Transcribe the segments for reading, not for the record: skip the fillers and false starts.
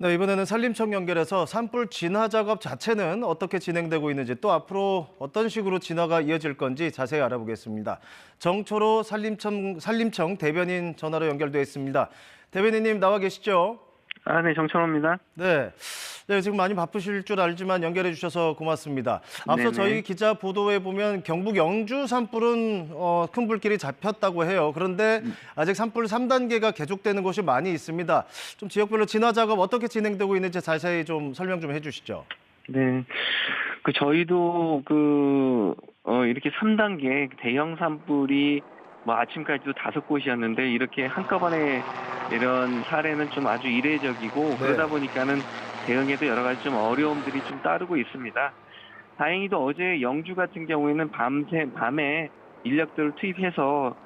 네, 이번에는 산림청 연결해서 산불 진화 작업 자체는 어떻게 진행되고 있는지 또 앞으로 어떤 식으로 진화가 이어질 건지 자세히 알아보겠습니다. 정초로 산림청 대변인 전화로 연결되어 있습니다. 대변인님 나와 계시죠? 네, 정철호입니다. 네. 네, 지금 많이 바쁘실 줄 알지만 연결해 주셔서 고맙습니다. 앞서 저희 네네. 기자 보도에 보면 경북 영주 산불은 큰 불길이 잡혔다고 해요. 그런데 아직 산불 3단계가 계속되는 곳이 많이 있습니다. 좀 지역별로 진화 작업 어떻게 진행되고 있는지 자세히 좀 설명 좀 해주시죠. 네. 저희도 이렇게 3단계 대형 산불이 아침까지도 5곳이었는데 이렇게 한꺼번에 이런 사례는 좀 아주 이례적이고 그러다 네. 보니까는 대응에도 여러 가지 좀 어려움들이 좀 따르고 있습니다. 다행히도 어제 영주 같은 경우에는 밤에 인력들을 투입해서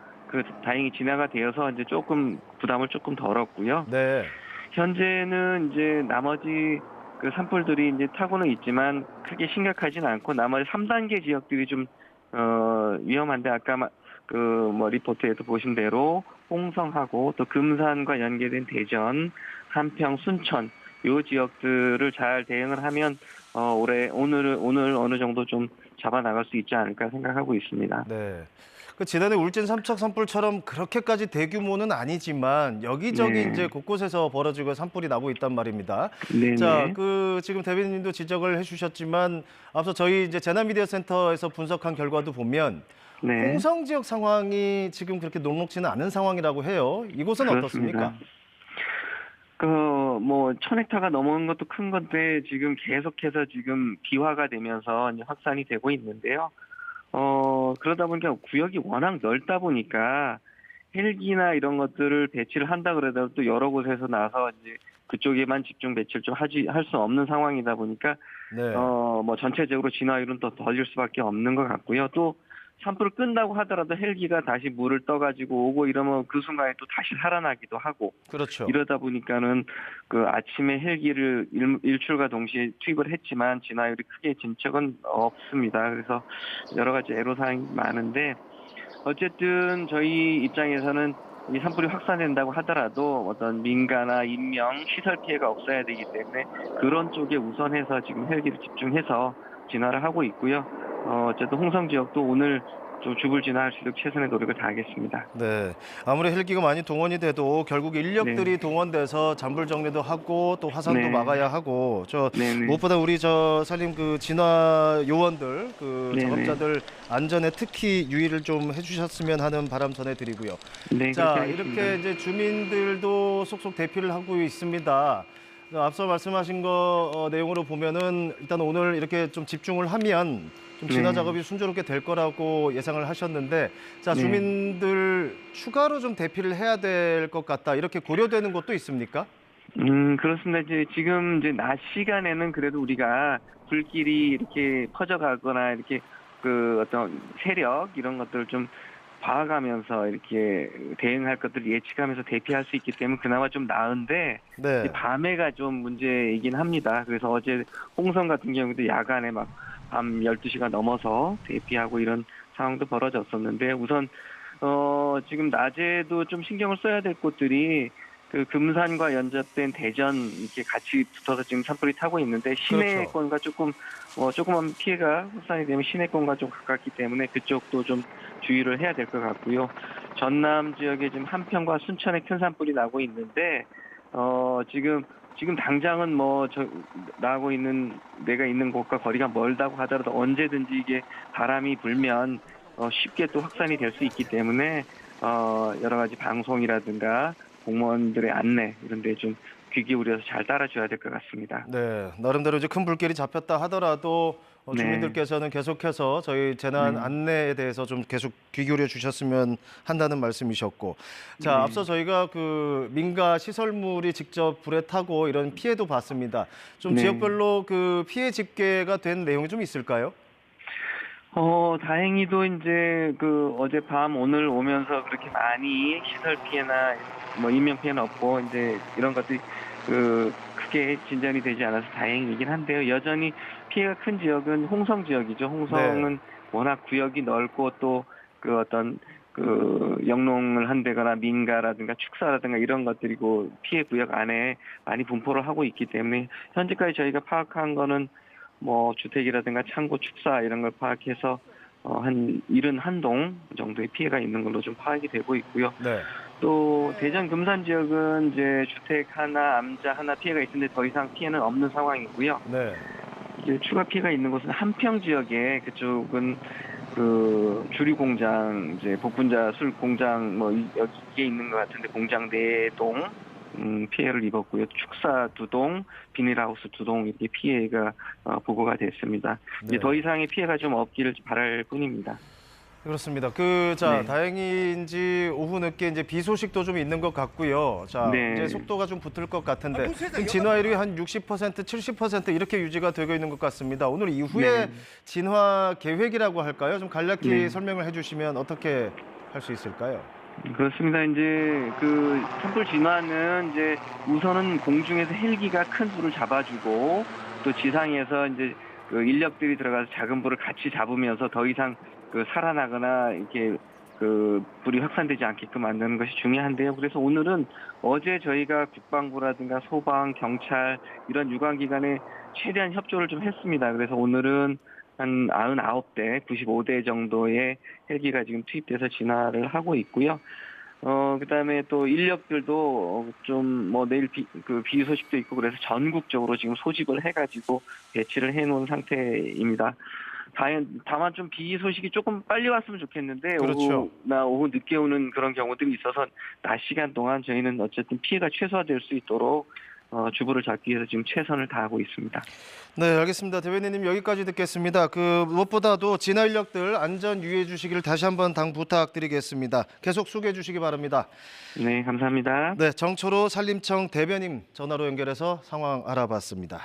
다행히 진화가 되어서 이제 조금 부담을 조금 덜었고요. 네. 현재는 이제 나머지 산불들이 이제 타고는 있지만 크게 심각하진 않고 나머지 3단계 지역들이 좀 위험한데 아까 리포트에도 보신 대로 홍성하고 또 금산과 연계된 대전, 한평, 순천 요 지역들을 잘 대응을 하면 오늘 어느 정도 좀 잡아 나갈 수 있지 않을까 생각하고 있습니다. 네. 그 지난해 울진 삼척 산불처럼 그렇게까지 대규모는 아니지만 여기저기 네, 이제 곳곳에서 벌어지고 산불이 나고 있단 말입니다. 자, 네네, 지금 대변인님도 지적을 해주셨지만 앞서 저희 이제 재난미디어 센터에서 분석한 결과도 보면 네, 홍성 지역 상황이 지금 그렇게 녹록지는 않은 상황이라고 해요. 이곳은 그렇습니다. 어떻습니까? 1000헥타가 넘어온 것도 큰 건데, 지금 계속해서 지금 비화가 되면서 이제 확산이 되고 있는데요. 그러다 보니까 구역이 워낙 넓다 보니까 헬기나 이런 것들을 배치를 한다 그러더라도 또 여러 곳에서 나서 이제 그쪽에만 집중 배치를 좀 할 수 없는 상황이다 보니까, 네. 전체적으로 진화율은 또 더딜 수밖에 없는 것 같고요. 또 산불을 끈다고 하더라도 헬기가 다시 물을 떠가지고 오고 이러면 그 순간에 또 다시 살아나기도 하고 그렇죠. 이러다 보니까는 아침에 헬기를 일출과 동시에 투입을 했지만 진화율이 크게 진척은 없습니다. 그래서 여러 가지 애로사항이 많은데 어쨌든 저희 입장에서는 이 산불이 확산된다고 하더라도 어떤 민가나 인명, 시설 피해가 없어야 되기 때문에 그런 쪽에 우선해서 지금 헬기를 집중해서 진화를 하고 있고요. 어쨌든 홍성 지역도 오늘 좀 주불 진화할 수 있도록 최선의 노력을 다하겠습니다. 네. 아무리 헬기가 많이 동원이 돼도 결국 네, 인력들이 동원돼서 잔불 정리도 하고 또 화산도 네, 막아야 하고 네네, 무엇보다 우리 산림 진화 요원들 네네, 작업자들 안전에 특히 유의를 좀 해주셨으면 하는 바람 전해드리고요. 네, 그렇게 자, 하겠습니다. 이렇게 이제 주민들도 속속 대피를 하고 있습니다. 앞서 말씀하신 내용으로 보면은 일단 오늘 이렇게 좀 집중을 하면 좀 진화 네, 작업이 순조롭게 될 거라고 예상을 하셨는데, 자, 네. 주민들 추가로 좀 대피를 해야 될 것 같다. 이렇게 고려되는 것도 있습니까? 그렇습니다. 지금 낮 시간에는 그래도 우리가 불길이 이렇게 퍼져가거나 이렇게 어떤 세력 이런 것들을 좀 봐가면서 이렇게 대응할 것들을 예측하면서 대피할 수 있기 때문에 그나마 좀 나은데 이제 네. 밤에가 좀 문제이긴 합니다. 그래서 어제 홍성 같은 경우도 야간에 막 밤 12시가 넘어서 대피하고 이런 상황도 벌어졌었는데 우선 지금 낮에도 좀 신경을 써야 될 곳들이 금산과 연접된 대전 이렇게 같이 붙어서 지금 산불이 타고 있는데 그렇죠. 시내권과 조그만 피해가 확산이 되면 시내권과 좀 가깝기 때문에 그쪽도 좀 주의를 해야 될 것 같고요. 전남 지역에 지금 한평과 순천에 큰 산불이 나고 있는데 지금 당장은 나고 있는 내가 있는 곳과 거리가 멀다고 하더라도 언제든지 이게 바람이 불면 쉽게 또 확산이 될 수 있기 때문에 여러 가지 방송이라든가 공무원들의 안내 이런 데 좀 귀 기울여서 잘 따라줘야 될 것 같습니다. 네. 나름대로 이제 큰 불길이 잡혔다 하더라도 네, 주민들께서는 계속해서 저희 재난 네, 안내에 대해서 좀 계속 귀 기울여 주셨으면 한다는 말씀이셨고. 자, 네. 앞서 저희가 민가 시설물이 직접 불에 타고 이런 피해도 봤습니다. 좀 네. 지역별로 피해 집계가 된 내용이 좀 있을까요? 다행히도 이제 어젯밤 오늘 오면서 그렇게 많이 시설 피해나 인명 피해는 없고 이제 이런 것들이 크게 진전이 되지 않아서 다행이긴 한데요. 여전히 피해가 큰 지역은 홍성 지역이죠. 네. 홍성은 워낙 구역이 넓고 또 어떤 그 영농을 한다거나 민가라든가 축사라든가 이런 것들이고 피해 구역 안에 많이 분포를 하고 있기 때문에 현재까지 저희가 파악한 거는 뭐 주택이라든가 창고, 축사 이런 걸 파악해서 한 71동 정도의 피해가 있는 걸로 좀 파악이 되고 있고요. 네. 또 대전 금산 지역은 이제 주택 하나, 암자 하나 피해가 있는데 더 이상 피해는 없는 상황이고요. 네. 이제 추가 피해가 있는 곳은 한평 지역에 그쪽은 그 주류 공장, 이제 복분자 술 공장 뭐 여기에 있는 것 같은데 공장 4동 피해를 입었고요. 축사 2동, 비닐하우스 2동 이렇게 피해가 보고가 됐습니다. 이제 네. 더 이상의 피해가 좀 없기를 바랄 뿐입니다. 그렇습니다. 네. 다행인지 오후 늦게 이제 비 소식도 좀 있는 것 같고요. 네. 이제 속도가 좀 붙을 것 같은데 지금 진화율이 한 60%, 70% 이렇게 유지가 되고 있는 것 같습니다. 오늘 이후에 네. 진화 계획이라고 할까요? 좀 간략히 네. 설명을 해주시면 어떻게 할 수 있을까요? 그렇습니다. 이제 그 산불 진화는 이제 우선은 공중에서 헬기가 큰 불을 잡아주고 또 지상에서 이제 그 인력들이 들어가서 작은 불을 같이 잡으면서 더 이상 그 살아나거나 이렇게 그 불이 확산되지 않게끔 만드는 것이 중요한데요. 그래서 오늘은 어제 저희가 국방부라든가 소방, 경찰 이런 유관기관에 최대한 협조를 좀 했습니다. 그래서 오늘은 한 99대, 95대 정도의 헬기가 지금 투입돼서 진화를 하고 있고요. 그다음에 또 인력들도 좀 뭐 내일 비 소식도 있고 그래서 전국적으로 지금 소집을 해가지고 배치를 해놓은 상태입니다. 다만 좀 비 소식이 조금 빨리 왔으면 좋겠는데 그렇죠. 오후 늦게 오는 그런 경우들이 있어서 낮 시간 동안 저희는 어쨌든 피해가 최소화될 수 있도록 주부를 잡기 위해서 지금 최선을 다하고 있습니다. 네, 알겠습니다. 대변인님 여기까지 듣겠습니다. 무엇보다도 진화 인력들 안전 유의해 주시기를 다시 한번 당 부탁드리겠습니다. 계속 수고해 주시기 바랍니다. 네, 감사합니다. 네, 정초로 산림청 대변인 전화로 연결해서 상황 알아봤습니다.